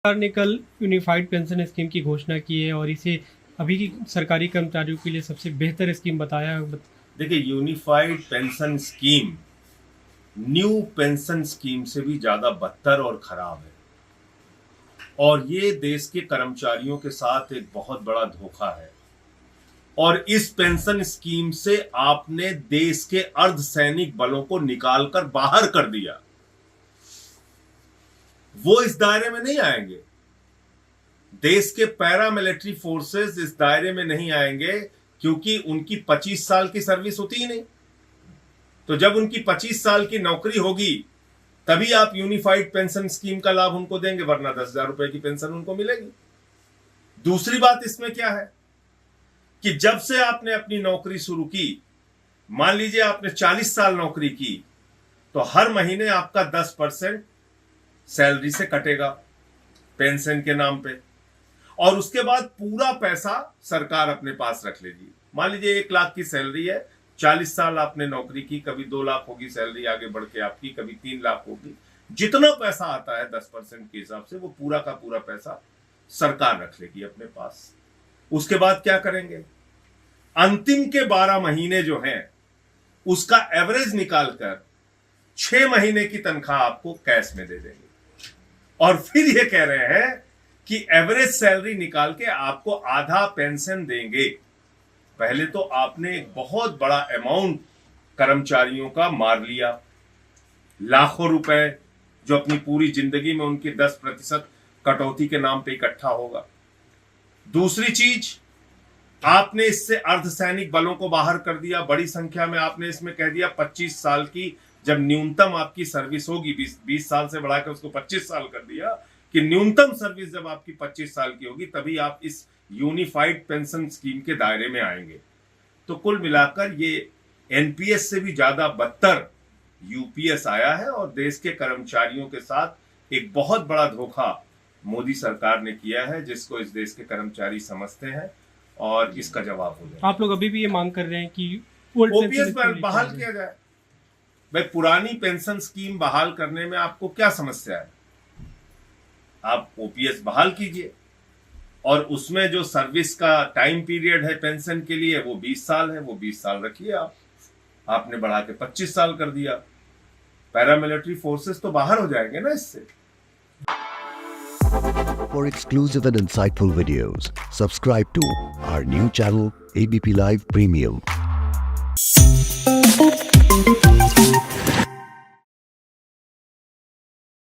सरकार ने कल यूनिफाइड पेंशन स्कीम की घोषणा की है और इसे अभी की सरकारी कर्मचारियों के लिए सबसे बेहतर स्कीम बताया। देखिए, unified pension scheme new pension scheme से भी ज्यादा बदतर और खराब है और ये देश के कर्मचारियों के साथ एक बहुत बड़ा धोखा है। और इस पेंशन स्कीम से आपने देश के अर्धसैनिक बलों को निकालकर बाहर कर दिया। वो इस दायरे में नहीं आएंगे। देश के पैरामिलिट्री फोर्सेस इस दायरे में नहीं आएंगे क्योंकि उनकी 25 साल की सर्विस होती ही नहीं। तो जब उनकी 25 साल की नौकरी होगी तभी आप यूनिफाइड पेंशन स्कीम का लाभ उनको देंगे, वरना 10,000 रुपए की पेंशन उनको मिलेगी। दूसरी बात इसमें क्या है कि जब से आपने अपनी नौकरी शुरू की, मान लीजिए आपने 40 साल नौकरी की, तो हर महीने आपका 10% सैलरी से कटेगा पेंशन के नाम पे और उसके बाद पूरा पैसा सरकार अपने पास रख लेगी। मान लीजिए 1 लाख की सैलरी है, 40 साल आपने नौकरी की, कभी 2 लाख होगी सैलरी आगे बढ़ के आपकी, कभी 3 लाख होगी। जितना पैसा आता है 10% के हिसाब से वो पूरा का पूरा पैसा सरकार रख लेगी अपने पास। उसके बाद क्या करेंगे, अंतिम के 12 महीने जो हैं उसका एवरेज निकालकर 6 महीने की तनख्वाह आपको कैश में दे देंगे और फिर ये कह रहे हैं कि एवरेज सैलरी निकाल के आपको आधा पेंशन देंगे। पहले तो आपने एक बहुत बड़ा अमाउंट कर्मचारियों का मार लिया, लाखों रुपए जो अपनी पूरी जिंदगी में उनकी 10% कटौती के नाम पे इकट्ठा होगा। दूसरी चीज, आपने इससे अर्धसैनिक बलों को बाहर कर दिया बड़ी संख्या में। आपने इसमें कह दिया 25 साल की जब न्यूनतम आपकी सर्विस होगी, 20 साल से बढ़ाकर उसको 25 साल कर दिया कि न्यूनतम सर्विस जब आपकी 25 साल की होगी तभी आप इस यूनिफाइड पेंशन स्कीम के दायरे में आएंगे। तो कुल मिलाकर ये एनपीएस से भी ज्यादा बदतर यूपीएस आया है और देश के कर्मचारियों के साथ एक बहुत बड़ा धोखा मोदी सरकार ने किया है, जिसको इस देश के कर्मचारी समझते हैं और इसका जवाब हो जाए। आप लोग अभी भी ये मांग कर रहे हैं कि ओपीएस बहाल किया जाए। भाई, पुरानी पेंशन स्कीम बहाल करने में आपको क्या समस्या है? आप ओपीएस बहाल कीजिए और उसमें जो सर्विस का टाइम पीरियड है पेंशन के लिए वो 20 साल है, वो 20 साल रखिए। आपने बढ़ा के 25 साल कर दिया, पैरामिलिट्री फोर्सेस तो बाहर हो जाएंगे ना इससे। For exclusive and insightful videos, subscribe to our new channel ABP Live Premium.